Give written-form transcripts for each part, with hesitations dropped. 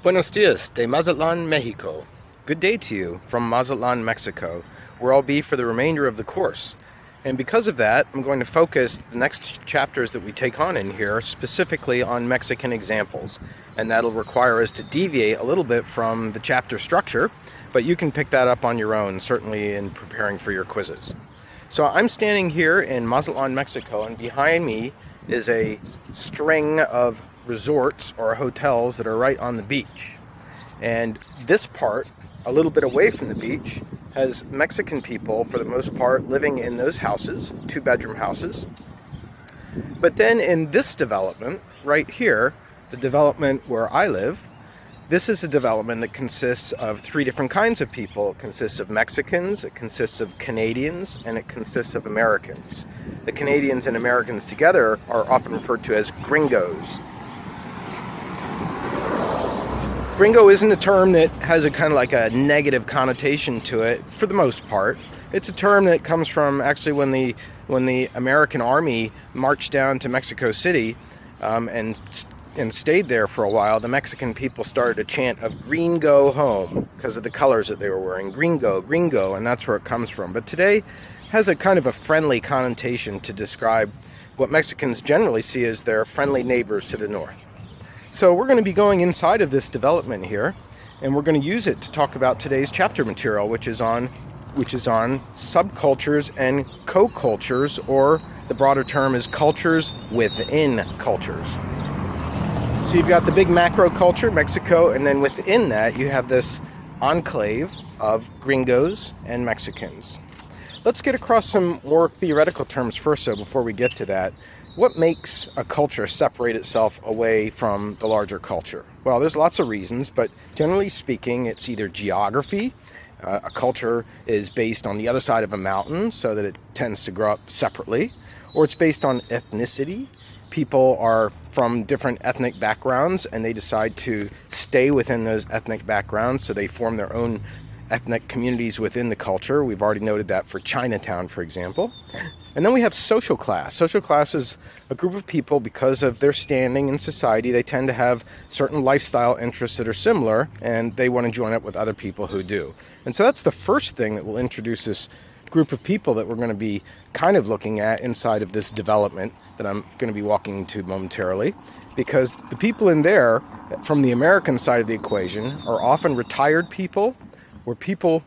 Buenos dias de Mazatlan, Mexico. Good day to you from Mazatlan, Mexico, where I'll be for the remainder of the course. And because of that, I'm going to focus the next chapters that we take on in here specifically on Mexican examples. And that'll require us to deviate a little bit from the chapter structure, but you can pick that up on your own, certainly in preparing for your quizzes. So I'm standing here in Mazatlan, Mexico, and behind me is a string of resorts or hotels that are right on the beach. And this part, a little bit away from the beach, has Mexican people, for the most part, living in those houses, two-bedroom houses. But then in this development, right here, the development where I live, this is a development that consists of three different kinds of people. It consists of Mexicans, it consists of Canadians, and it consists of Americans. The Canadians and Americans together are often referred to as gringos. Gringo isn't a term that has a kind of like a negative connotation to it for the most part. It's a term that comes from actually when the American Army marched down to Mexico City and stayed there for a while. The Mexican people started a chant of "Gringo home" because of the colors that they were wearing. Gringo, gringo, and that's where it comes from. But today has a kind of a friendly connotation to describe what Mexicans generally see as their friendly neighbors to the north. So we're going to be going inside of this development here, and we're going to use it to talk about today's chapter material, which is on subcultures and co-cultures, or the broader term is cultures within cultures. So you've got the big macro culture, Mexico, and then within that you have this enclave of gringos and Mexicans. Let's get across some more theoretical terms first, though, before we get to that. What makes a culture separate itself away from the larger culture? Well, there's lots of reasons, but generally speaking, it's either geography. A culture is based on the other side of a mountain, so that it tends to grow up separately, or it's based on ethnicity. People are from different ethnic backgrounds, and they decide to stay within those ethnic backgrounds, so they form their own ethnic communities within the culture. We've already noted that for Chinatown, for example. And then we have social class. Social class is a group of people, because of their standing in society, they tend to have certain lifestyle interests that are similar, and they want to join up with other people who do. And so that's the first thing that will introduce this group of people that we're going to be kind of looking at inside of this development that I'm going to be walking to momentarily, because the people in there, from the American side of the equation, are often retired people, or people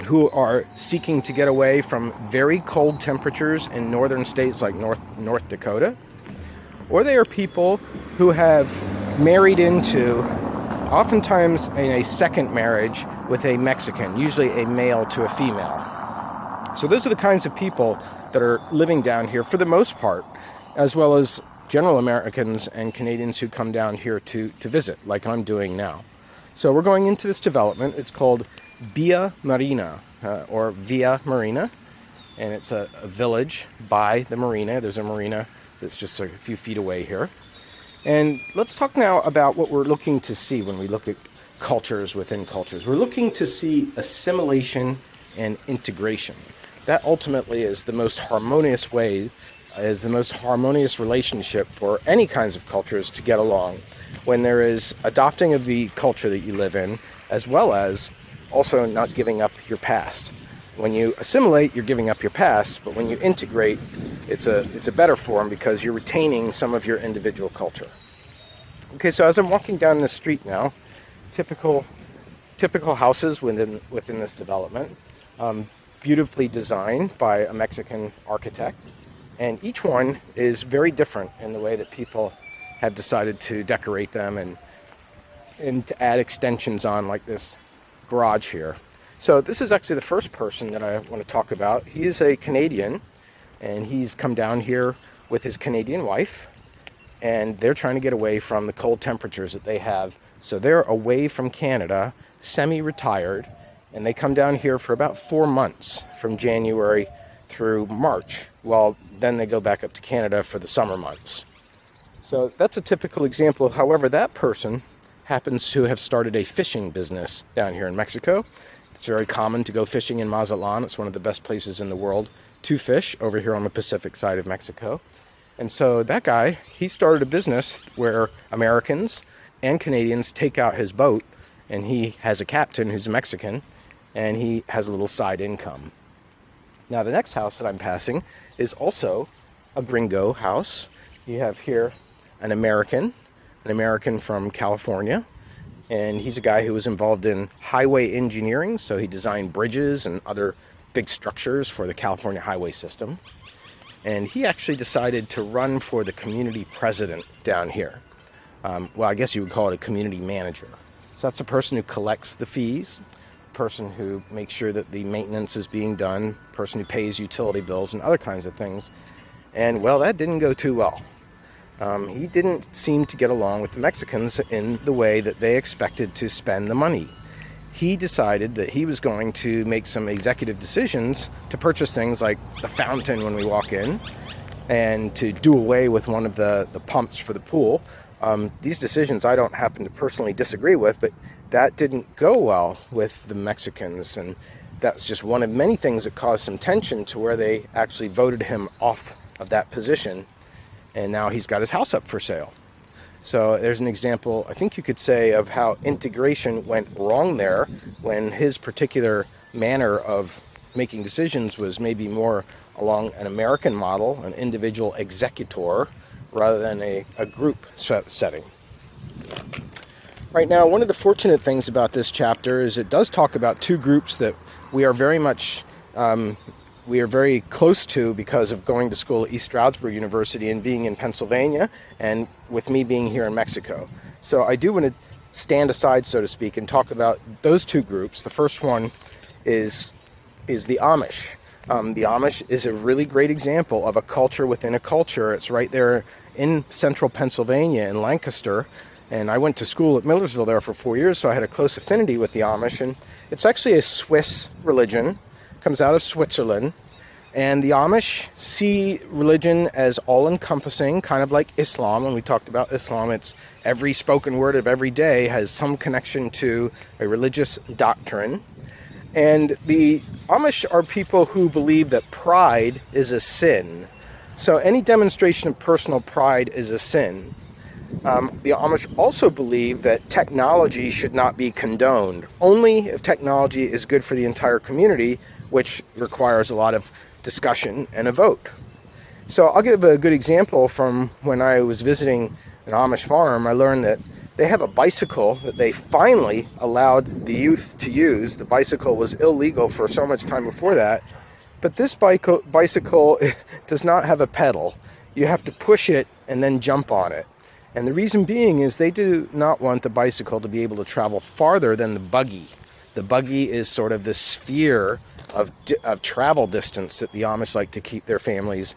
who are seeking to get away from very cold temperatures in northern states like North Dakota, or they are people who have married into, oftentimes in a second marriage with a Mexican, usually a male to a female. So those are the kinds of people that are living down here for the most part, as well as general Americans and Canadians who come down here to visit, like I'm doing now. So we're going into this development. It's called Villa Marina, or Villa Marina, and it's a village by the marina. There's a marina that's just a few feet away here. And let's talk now about what we're looking to see when we look at cultures within cultures. We're looking to see assimilation and integration. That ultimately is the most harmonious way, is the most harmonious relationship for any kinds of cultures to get along, when there is adopting of the culture that you live in, as well as also not giving up your past. When you assimilate, you're giving up your past, but when you integrate, it's a better form, because you're retaining some of your individual culture. Okay, so as I'm walking down the street now, typical houses within this development, beautifully designed by a Mexican architect, and each one is very different in the way that people have decided to decorate them and to add extensions on, like this garage here. So this is actually the first person that I want to talk about. He is a Canadian, and he's come down here with his Canadian wife, and they're trying to get away from the cold temperatures that they have. So they're away from Canada, semi-retired, and they come down here for about 4 months, from January through March. Well, then they go back up to Canada for the summer months. So that's a typical example. However, that person happens to have started a fishing business down here in Mexico. It's very common to go fishing in Mazatlan. It's one of the best places in the world to fish over here on the Pacific side of Mexico. And so that guy, he started a business where Americans and Canadians take out his boat, and he has a captain who's Mexican, and he has a little side income. Now, the next house that I'm passing is also a gringo house. You have here an American from California, and he's a guy who was involved in highway engineering, so he designed bridges and other big structures for the California highway system. And he actually decided to run for the community president down here. Well, I guess you would call it a community manager. So that's a person who collects the fees, person who makes sure that the maintenance is being done, person who pays utility bills and other kinds of things. And well, that didn't go too well. He didn't seem to get along with the Mexicans in the way that they expected to spend the money. He decided that he was going to make some executive decisions to purchase things like the fountain when we walk in, and to do away with one of the pumps for the pool. These decisions I don't happen to personally disagree with, but that didn't go well with the Mexicans, and that's just one of many things that caused some tension to where they actually voted him off of that position, and now he's got his house up for sale. So there's an example, I think you could say, of how integration went wrong there, when his particular manner of making decisions was maybe more along an American model, an individual executor, rather than a group setting. Right now, one of the fortunate things about this chapter is it does talk about two groups that we are very much we are very close to because of going to school at East Stroudsburg University and being in Pennsylvania, and with me being here in Mexico. So I do want to stand aside, so to speak, and talk about those two groups. The first one is the Amish. The Amish is a really great example of a culture within a culture. It's right there in central Pennsylvania in Lancaster, and I went to school at Millersville there for 4 years, so I had a close affinity with the Amish. And it's actually a Swiss religion, comes out of Switzerland, and the Amish see religion as all-encompassing, kind of like Islam. When we talked about Islam, it's every spoken word of every day has some connection to a religious doctrine. And the Amish are people who believe that pride is a sin. So any demonstration of personal pride is a sin. The Amish also believe that technology should not be condoned, only if technology is good for the entire community, which requires a lot of discussion and a vote. So I'll give a good example from when I was visiting an Amish farm. I learned that they have a bicycle that they finally allowed the youth to use. The bicycle was illegal for so much time before that, but this bicycle does not have a pedal. You have to push it and then jump on it. And the reason being is they do not want the bicycle to be able to travel farther than the buggy. The buggy is sort of the sphere of travel distance that the Amish like to keep their families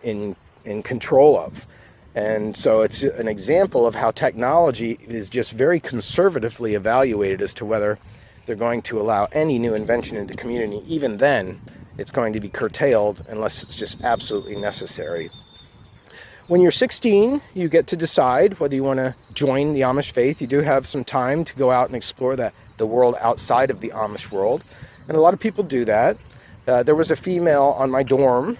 in control of. And so it's an example of how technology is just very conservatively evaluated as to whether they're going to allow any new invention in the community. Even then, it's going to be curtailed unless it's just absolutely necessary. When you're 16, you get to decide whether you want to join the Amish faith. You do have some time to go out and explore the world outside of the Amish world. And a lot of people do that. There was a female on my dorm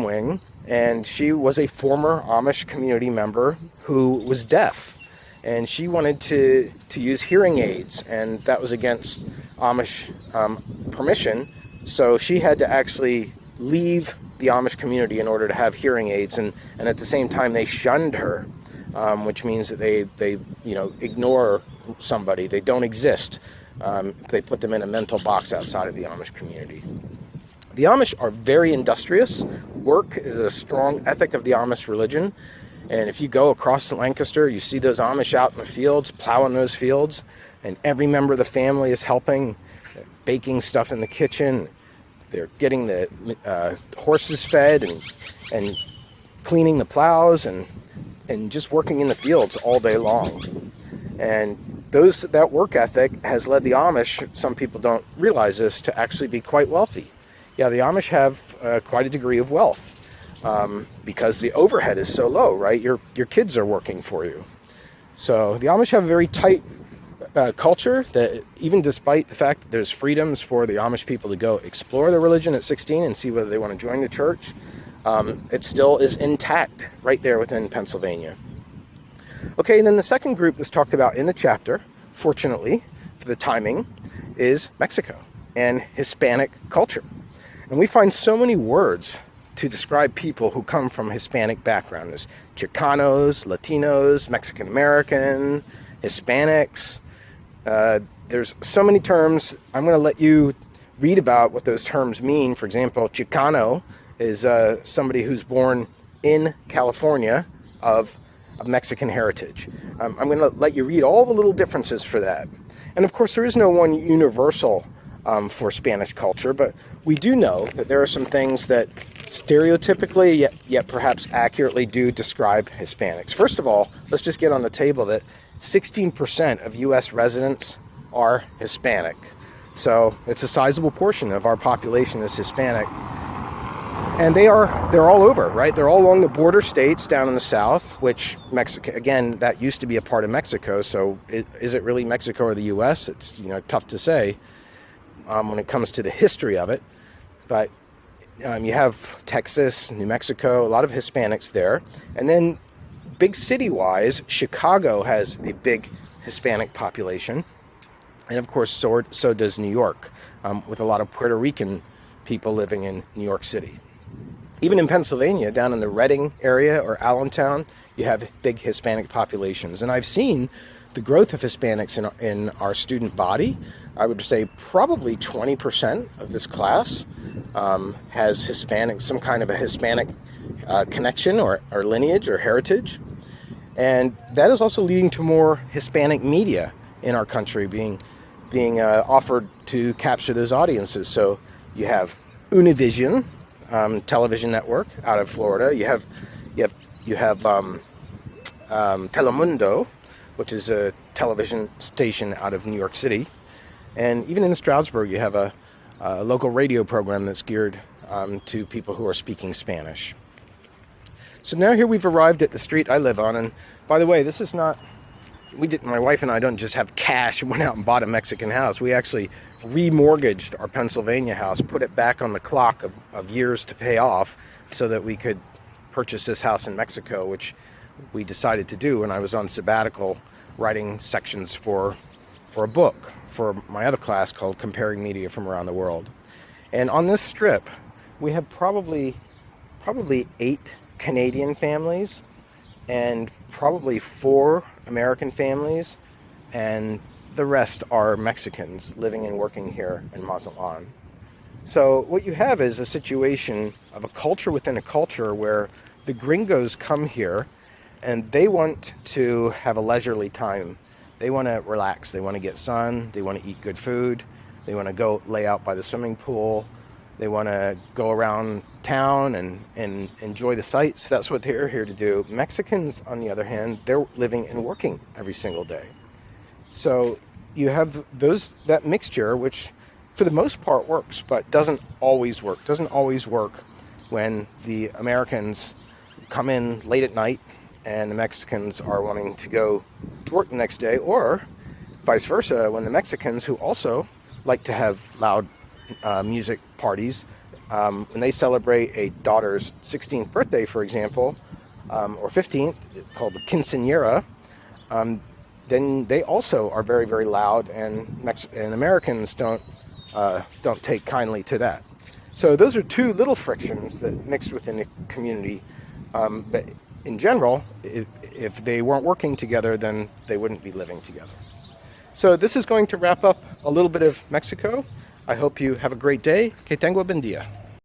wing, and she was a former Amish community member who was deaf. And she wanted to use hearing aids, and that was against Amish permission. So she had to actually leave the Amish community in order to have hearing aids, and at the same time they shunned her, which means that they ignore somebody. They don't exist. They put them in a mental box outside of the Amish community. The Amish are very industrious. Work is a strong ethic of the Amish religion. And if you go across Lancaster, you see those Amish out in the fields, plowing those fields, and every member of the family is helping, baking stuff in the kitchen. They're getting the horses fed and cleaning the plows and just working in the fields all day long. And that work ethic has led the Amish, some people don't realize this, to actually be quite wealthy. Yeah, the Amish have quite a degree of wealth because the overhead is so low, right? Your kids are working for you. So the Amish have a very tight culture that, even despite the fact that there's freedoms for the Amish people to go explore their religion at 16 and see whether they want to join the church, it still is intact right there within Pennsylvania. Okay, and then the second group that's talked about in the chapter, fortunately for the timing, is Mexico and Hispanic culture. And we find so many words to describe people who come from Hispanic background. There's Chicanos, Latinos, Mexican American, Hispanics. There's so many terms. I'm going to let you read about what those terms mean. For example, Chicano is somebody who's born in California of Mexican heritage. I'm going to let you read all the little differences for that. And of course, there is no one universal for Spanish culture, but we do know that there are some things that stereotypically, yet perhaps accurately, do describe Hispanics. First of all, let's just get on the table that 16% of U.S. residents are Hispanic. So it's a sizable portion of our population is Hispanic. And they're all over, right? They're all along the border states down in the south, which Mexico, again, that used to be a part of Mexico. So is it really Mexico or the U.S.? It's tough to say when it comes to the history of it. But you have Texas, New Mexico, a lot of Hispanics there. And then big city-wise, Chicago has a big Hispanic population. And of course, so does New York, with a lot of Puerto Rican people living in New York City. Even in Pennsylvania, down in the Reading area or Allentown, you have big Hispanic populations. And I've seen the growth of Hispanics in our student body. I would say probably 20% of this class has Hispanic, some kind of a Hispanic connection or lineage or heritage. And that is also leading to more Hispanic media in our country being offered to capture those audiences. So you have Univision, television network out of Florida. You have Telemundo, which is a television station out of New York City, and even in Stroudsburg, you have a local radio program that's geared to people who are speaking Spanish. So now here we've arrived at the street I live on, and by the way, this is not. My wife and I don't just have cash and went out and bought a Mexican house. We actually remortgaged our Pennsylvania house, put it back on the clock of years to pay off so that we could purchase this house in Mexico, which we decided to do when I was on sabbatical writing sections for a book for my other class called Comparing Media from Around the World. And on this strip, we have probably 8 Canadian families and probably 4 American families, and the rest are Mexicans living and working here in Mazatlan. So what you have is a situation of a culture within a culture where the gringos come here and they want to have a leisurely time. They want to relax. They want to get sun. They want to eat good food. They want to go lay out by the swimming pool. They want to go around town and enjoy the sights. That's what they're here to do. Mexicans, on the other hand, they're living and working every single day. So you have that mixture, which for the most part works, but doesn't always work. Doesn't always work when the Americans come in late at night and the Mexicans are wanting to go to work the next day, or vice versa, when the Mexicans, who also like to have loud music parties, when they celebrate a daughter's 16th birthday, for example, or 15th, called the quinceañera, then they also are very, very loud, and Americans don't take kindly to that. So those are 2 little frictions that mixed within the community. But in general, if they weren't working together, then they wouldn't be living together. So this is going to wrap up a little bit of Mexico. I hope you have a great day. Que tenga buen día.